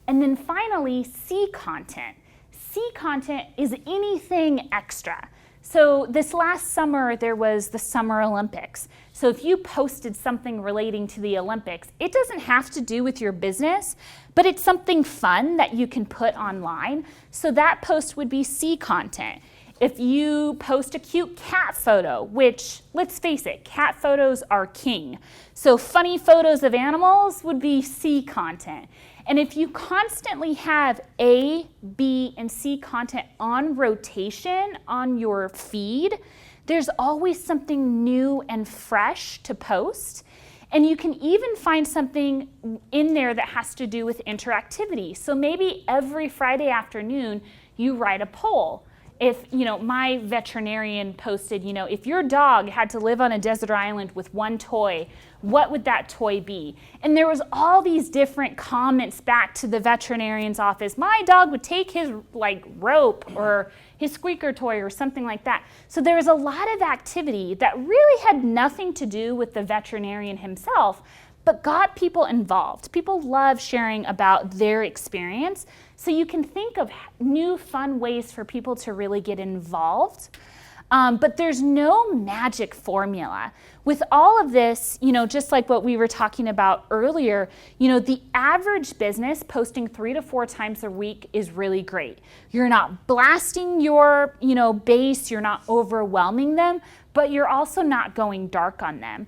And then finally, C content. C content is anything extra. So this last summer, there was the Summer Olympics. So if you posted something relating to the Olympics, it doesn't have to do with your business, but it's something fun that you can put online. So that post would be C content. If you post a cute cat photo, which, let's face it, cat photos are king. So funny photos of animals would be C content. And if you constantly have A, B, and C content on rotation on your feed, there's always something new and fresh to post. And you can even find something in there that has to do with interactivity. So maybe every Friday afternoon, you write a poll. If, my veterinarian posted, if your dog had to live on a desert island with one toy, what would that toy be? And there was all these different comments back to the veterinarian's office. My dog would take his rope or his squeaker toy or something like that. So there was a lot of activity that really had nothing to do with the veterinarian himself, but got people involved. People love sharing about their experience. So you can think of new fun ways for people to really get involved. But there's no magic formula. With all of this, just like what we were talking about earlier, the average business posting 3 to 4 times a week is really great. You're not blasting your, base, you're not overwhelming them, but you're also not going dark on them.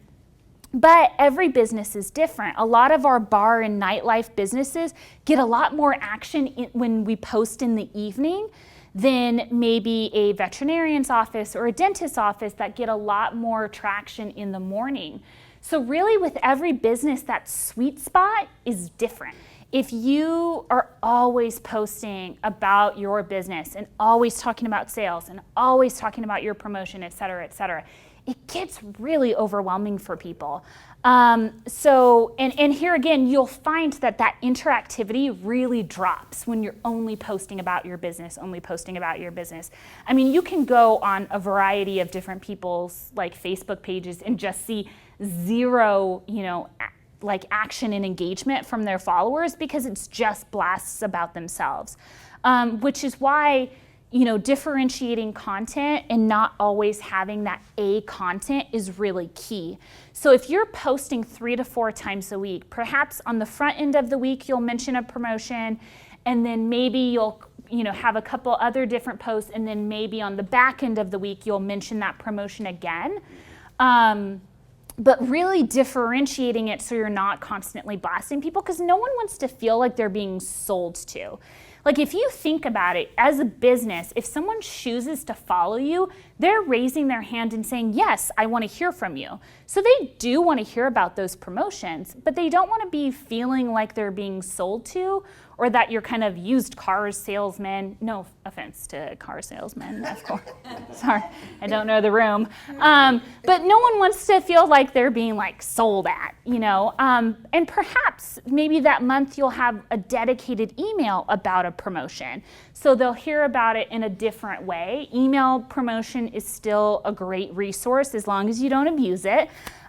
But every business is different. A lot of our bar and nightlife businesses get a lot more action when we post in the evening than maybe a veterinarian's office or a dentist's office that get a lot more traction in the morning. So really with every business, that sweet spot is different. if you are always posting about your business and always talking about sales and always talking about your promotion, et cetera, it gets really overwhelming for people. And here again, you'll find that interactivity really drops when you're only posting about your business, I mean, you can go on a variety of different people's like Facebook pages and just see zero, like action and engagement from their followers because it's just blasts about themselves, which is why differentiating content and not always having that A content is really key. So if you're posting 3 to 4 times a week, perhaps on the front end of the week, you'll mention a promotion, and then maybe you'll have a couple other different posts, and then maybe on the back end of the week, you'll mention that promotion again. But really differentiating it so you're not constantly blasting people, because no one wants to feel like they're being sold to. Like if you think about it, as a business, if someone chooses to follow you, they're raising their hand and saying, yes, I want to hear from you. So they do want to hear about those promotions, but they don't want to be feeling like they're being sold to, or that you're kind of used cars salesman. No offense to car salesmen, of course. Sorry, I don't know the room. But no one wants to feel like they're being like sold at, and perhaps maybe that month you'll have a dedicated email about a promotion. So they'll hear about it in a different way. Email promotion is still a great resource as long as you don't abuse it.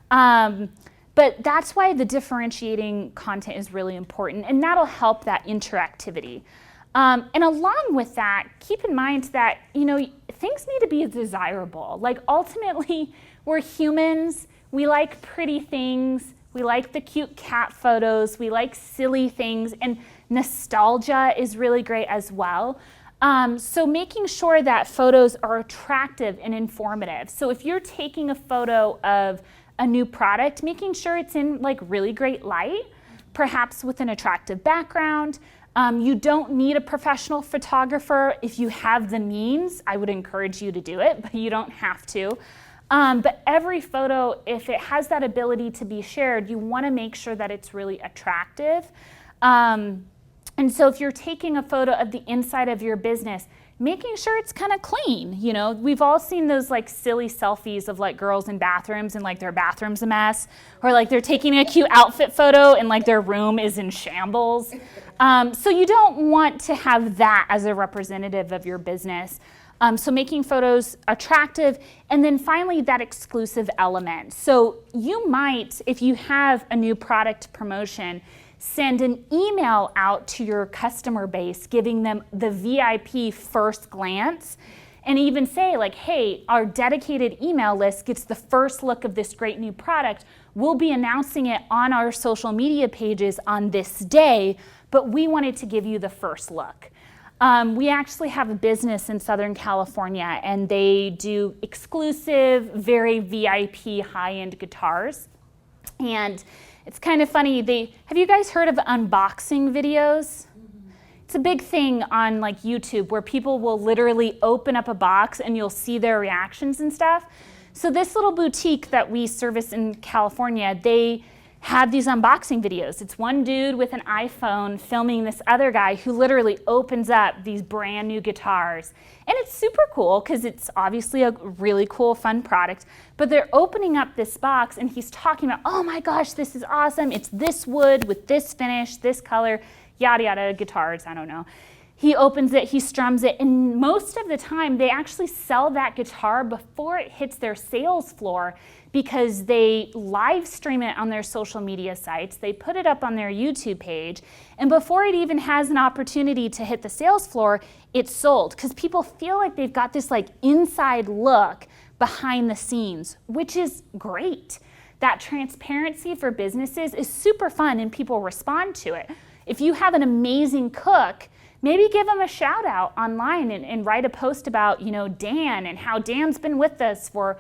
But that's why the differentiating content is really important, and that'll help that interactivity. And along with that, keep in mind that things need to be desirable. Like ultimately, we're humans. We like pretty things. We like the cute cat photos. We like silly things, and nostalgia is really great as well. So making sure that photos are attractive and informative. So if you're taking a photo of a new product, making sure it's in like really great light, perhaps with an attractive background. You don't need a professional photographer. If you have the means, I would encourage you to do it, but you don't have to. But every photo, if it has that ability to be shared, you want to make sure that it's really attractive. And so if you're taking a photo of the inside of your business, making sure it's kind of clean. We've all seen those like silly selfies of like girls in bathrooms and like their bathroom's a mess, or like they're taking a cute outfit photo and like their room is in shambles. So you don't want to have that as a representative of your business. So making photos attractive, and then finally that exclusive element. So you might, if you have a new product promotion, send an email out to your customer base, giving them the VIP first glance, and even say like, hey, our dedicated email list gets the first look of this great new product. We'll be announcing it on our social media pages on this day, but we wanted to give you the first look. We actually have a business in Southern California, and they do exclusive, very VIP high-end guitars. And it's kind of funny, have you guys heard of unboxing videos? It's a big thing on like YouTube where people will literally open up a box and you'll see their reactions and stuff. So this little boutique that we service in California, they have these unboxing videos. It's one dude with an iPhone filming this other guy who literally opens up these brand new guitars. And it's super cool because it's obviously a really cool, fun product, but they're opening up this box and he's talking about, oh my gosh, this is awesome. It's this wood with this finish, this color, yada, yada, guitars, I don't know. He opens it, he strums it, and most of the time they actually sell that guitar before it hits their sales floor because they live stream it on their social media sites, they put it up on their YouTube page, and before it even has an opportunity to hit the sales floor, it's sold because people feel like they've got this like inside look behind the scenes, which is great. That transparency for businesses is super fun and people respond to it. If you have an amazing cook, maybe give them a shout out online and write a post about, Dan and how Dan's been with us for,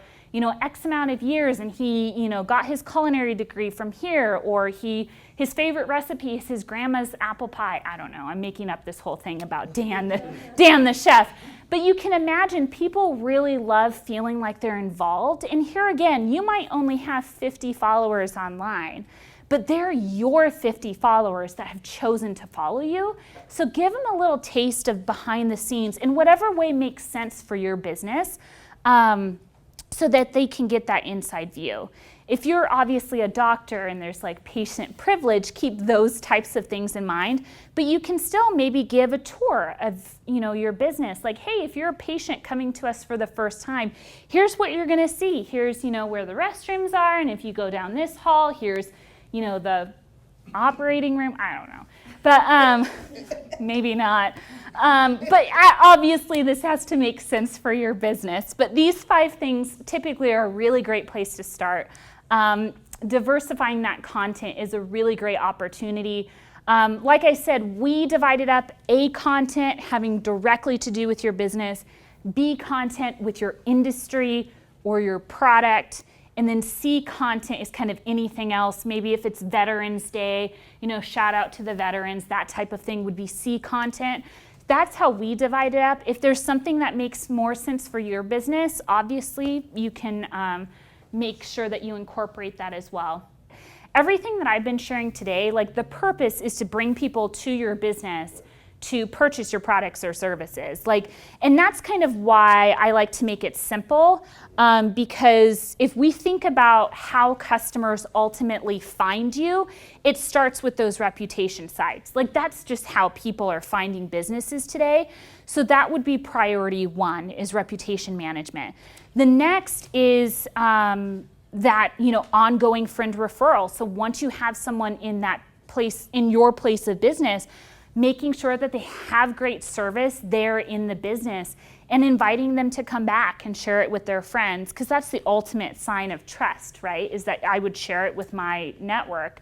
X amount of years, and he, got his culinary degree from here, or his favorite recipe is his grandma's apple pie. I don't know, I'm making up this whole thing about Dan the chef. But you can imagine people really love feeling like they're involved. And here again, you might only have 50 followers online, but but they're your 50 followers that have chosen to follow you. So give them a little taste of behind the scenes in whatever way makes sense for your business, so that they can get that inside view. If you're obviously a doctor and there's like patient privilege, keep those types of things in mind, but you can still maybe give a tour of, your business. Like, hey, if you're a patient coming to us for the first time, here's what you're gonna see. Here's, where the restrooms are, and if you go down this hall, here's, the operating room. I don't know, but maybe not. But obviously this has to make sense for your business. But these 5 things typically are a really great place to start. Diversifying that content is a really great opportunity. Like I said, we divided up A content having directly to do with your business, B content with your industry or your product, and then C content is kind of anything else. Maybe if it's Veterans Day, shout out to the veterans, that type of thing would be C content. That's how we divide it up. If there's something that makes more sense for your business, obviously you can make sure that you incorporate that as well. Everything that I've been sharing today, like the purpose is to bring people to your business to purchase your products or services. And that's kind of why I like to make it simple, because if we think about how customers ultimately find you, it starts with those reputation sites. That's just how people are finding businesses today. So that would be priority 1, is reputation management. The next is that ongoing friend referral. So once you have someone in that place, in your place of business, making sure that they have great service there in the business and inviting them to come back and share it with their friends, because that's the ultimate sign of trust, right? Is that I would share it with my network.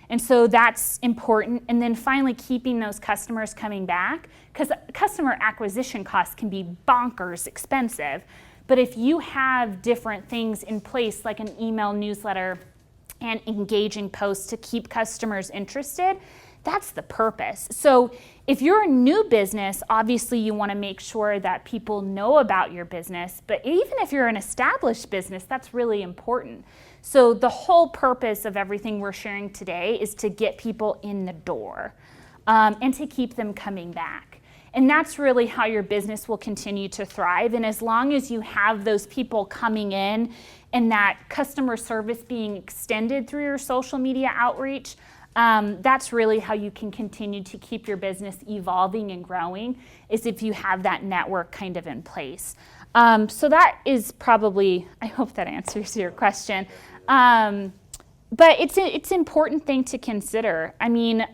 And so that's important. And then finally, keeping those customers coming back, because customer acquisition costs can be bonkers expensive. But if you have different things in place, like an email newsletter and engaging posts to keep customers interested, that's the purpose. So if you're a new business, obviously you want to make sure that people know about your business. But even if you're an established business, that's really important. So the whole purpose of everything we're sharing today is to get people in the door, and to keep them coming back. And that's really how your business will continue to thrive. And as long as you have those people coming in and that customer service being extended through your social media outreach, that's really how you can continue to keep your business evolving and growing, is if you have that network kind of in place. So that is probably, I hope that answers your question. But it's an important thing to consider. I mean,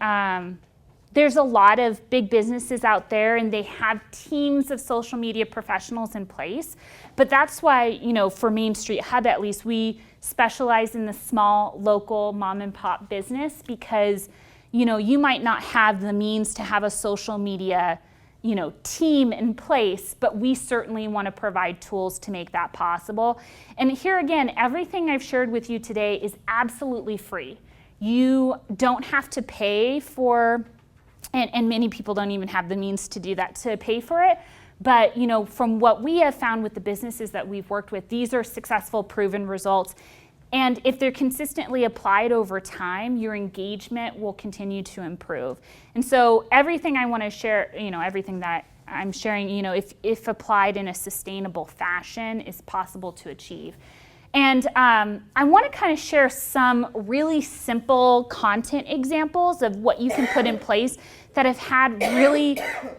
there's a lot of big businesses out there and they have teams of social media professionals in place. But that's why, for Main Street Hub at least, we specialize in the small, local, mom and pop business, because, you might not have the means to have a social media, team in place, but we certainly want to provide tools to make that possible. And here again, everything I've shared with you today is absolutely free. You don't have to pay for, and many people don't even have the means to do that, to pay for it. But, from what we have found with the businesses that we've worked with, these are successful, proven results. And if they're consistently applied over time, your engagement will continue to improve. And so everything I want to share, everything that I'm sharing, if applied in a sustainable fashion, is possible to achieve. And I want to kind of share some really simple content examples of what you can put in place that have had really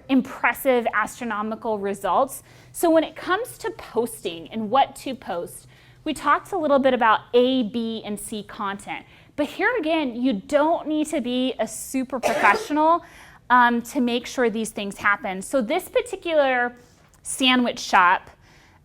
impressive, astronomical results. So when it comes to posting and what to post, we talked a little bit about A, B, and C content. But here again, you don't need to be a super professional to make sure these things happen. So this particular sandwich shop,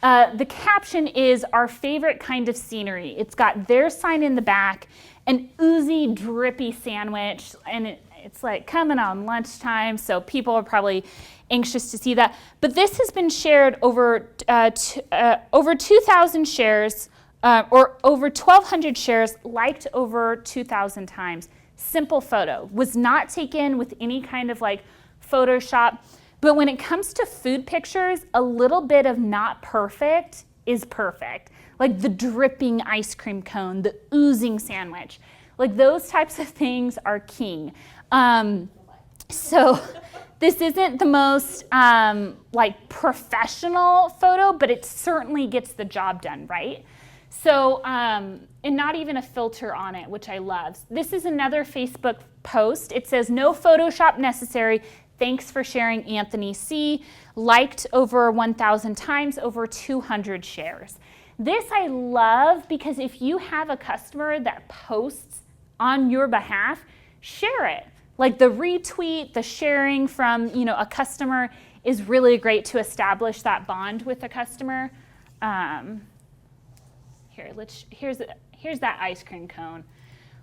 the caption is "Our favorite kind of scenery." It's got their sign in the back, an oozy, drippy sandwich, and it's like coming on lunchtime, so people are probably anxious to see that. But this has been shared over 2,000 shares, or over 1,200 shares, liked over 2,000 times. Simple photo. Was not taken with any kind of Photoshop. But when it comes to food pictures, a little bit of not perfect is perfect. Like the dripping ice cream cone, the oozing sandwich. Like those types of things are king. So this isn't the most like professional photo, but it certainly gets the job done, right? So, and not even a filter on it, which I love. This is another Facebook post. It says, no Photoshop necessary. Thanks for sharing, Anthony C. Liked over 1,000 times, over 200 shares. This I love because if you have a customer that posts on your behalf, share it. Like the retweet, the sharing from, you know, a customer is really great to establish that bond with a customer. Here's that ice cream cone.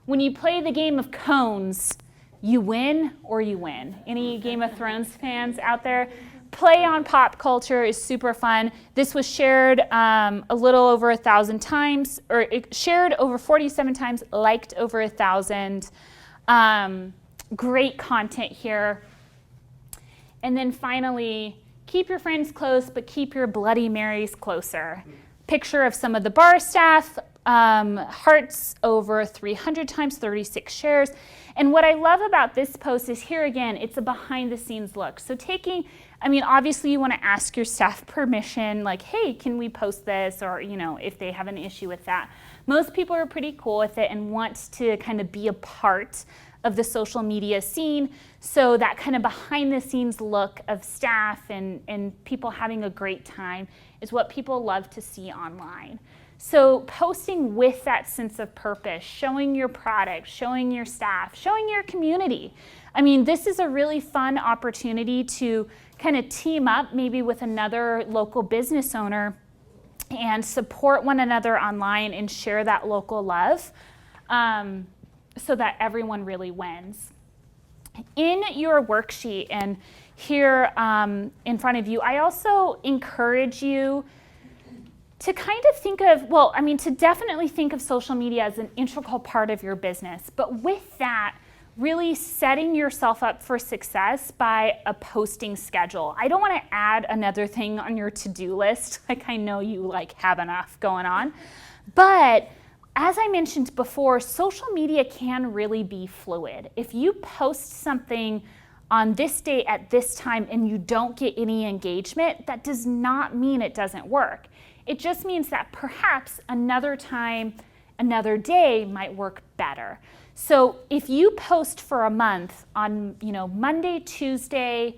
When you play the game of cones, you win or you win. Any Game of Thrones fans out there? Play on pop culture is super fun. This was shared a little over 1,000 times, or it shared over 47 times, liked over 1,000. Great content here. And then finally, keep your friends close, but keep your Bloody Marys closer. Picture of some of the bar staff, hearts over 300 times, 36 shares. And what I love about this post is here again, it's a behind the scenes look. So obviously you want to ask your staff permission, like, hey, can we post this? Or, you know, if they have an issue with that. Most people are pretty cool with it and want to kind of be a part of the social media scene. So that kind of behind the scenes look of staff and people having a great time is what people love to see online. So posting with that sense of purpose, showing your product, showing your staff, showing your community. I mean, this is a really fun opportunity to kind of team up maybe with another local business owner and support one another online and share that local love so that everyone really wins. In your worksheet and here in front of you, I also encourage you to kind of think of, to definitely think of social media as an integral part of your business. But with that, really setting yourself up for success by a posting schedule. I don't want to add another thing on your to-do list. Like I know you have enough going on. But as I mentioned before, social media can really be fluid. If you post something on this date at this time and you don't get any engagement, that does not mean it doesn't work. It just means that perhaps another time, another day might work better. So if you post for a month on Monday, Tuesday,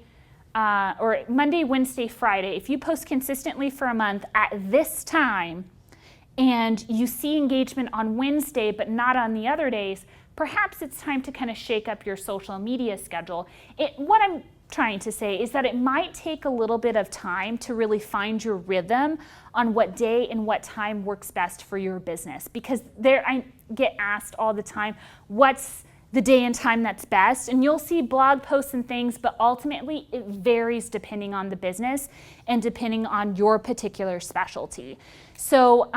or Monday, Wednesday, Friday, if you post consistently for a month at this time and you see engagement on Wednesday but not on the other days, perhaps it's time to kind of shake up your social media schedule. What I'm trying to say is that it might take a little bit of time to really find your rhythm on what day and what time works best for your business. Because I get asked all the time, what's the day and time that's best? And you'll see blog posts and things, but ultimately it varies depending on the business and depending on your particular specialty. So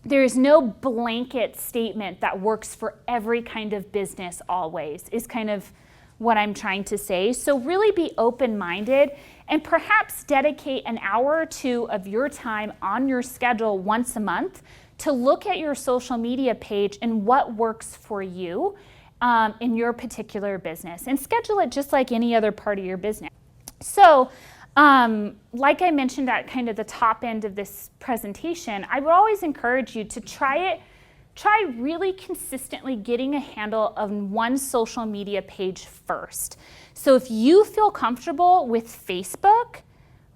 there is no blanket statement that works for every kind of business always, is kind of what I'm trying to say. So really be open-minded and perhaps dedicate an hour or two of your time on your schedule once a month to look at your social media page and what works for you in your particular business, and schedule it just like any other part of your business. So like I mentioned at kind of the top end of this presentation, I would always encourage you to try really consistently getting a handle on one social media page first. So if you feel comfortable with Facebook,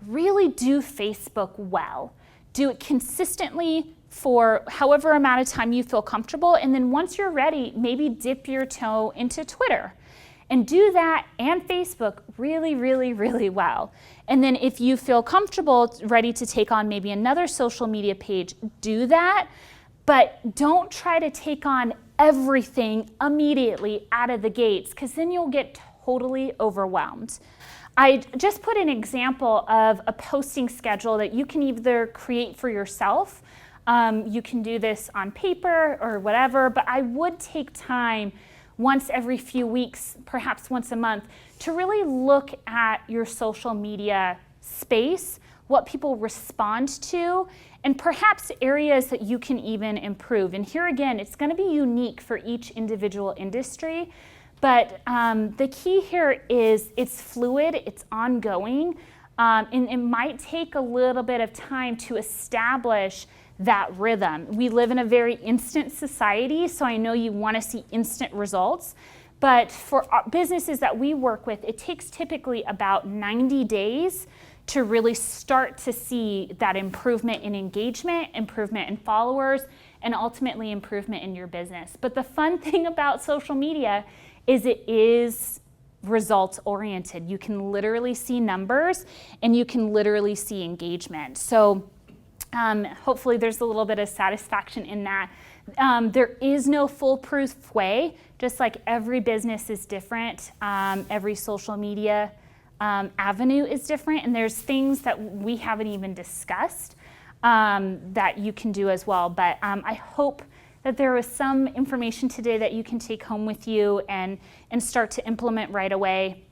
really do Facebook well. Do it consistently for however amount of time you feel comfortable, and then once you're ready, maybe dip your toe into Twitter. And do that and Facebook really, really, really well. And then if you feel comfortable, ready to take on maybe another social media page, do that. But don't try to take on everything immediately out of the gates, because then you'll get totally overwhelmed. I just put an example of a posting schedule that you can either create for yourself. You can do this on paper or whatever, but I would take time once every few weeks, perhaps once a month, to really look at your social media space, what people respond to, and perhaps areas that you can even improve. And here again, it's going to be unique for each individual industry, but the key here is it's fluid, it's ongoing, and it might take a little bit of time to establish that rhythm. We live in a very instant society, so I know you want to see instant results. But for businesses that we work with, it takes typically about 90 days to really start to see that improvement in engagement, improvement in followers, and ultimately improvement in your business. But the fun thing about social media is it is results oriented. You can literally see numbers and you can literally see engagement. So hopefully there's a little bit of satisfaction in that. There is no foolproof way, just like every business is different, every social media avenue is different, and there's things that we haven't even discussed that you can do as well. But I hope that there was some information today that you can take home with you and start to implement right away.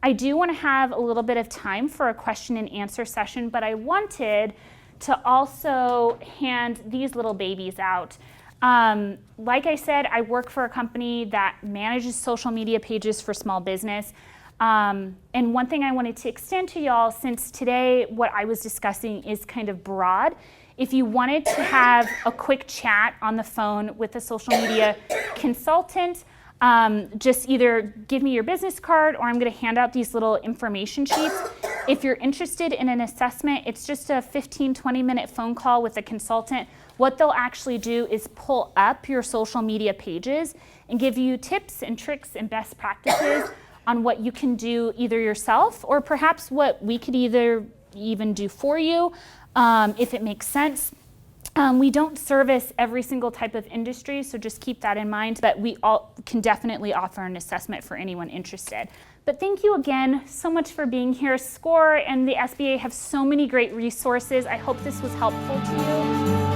I do want to have a little bit of time for a question and answer session, but I wanted to also hand these little babies out. Like I said, I work for a company that manages social media pages for small business. And one thing I wanted to extend to y'all, since today what I was discussing is kind of broad, if you wanted to have a quick chat on the phone with a social media consultant, just either give me your business card or I'm going to hand out these little information sheets. If you're interested in an assessment, it's just a 15-20 minute phone call with a consultant. What they'll actually do is pull up your social media pages and give you tips and tricks and best practices on what you can do either yourself or perhaps what we could either even do for you if it makes sense. We don't service every single type of industry, so just keep that in mind, but we all can definitely offer an assessment for anyone interested. But thank you again so much for being here. SCORE and the SBA have so many great resources. I hope this was helpful to you.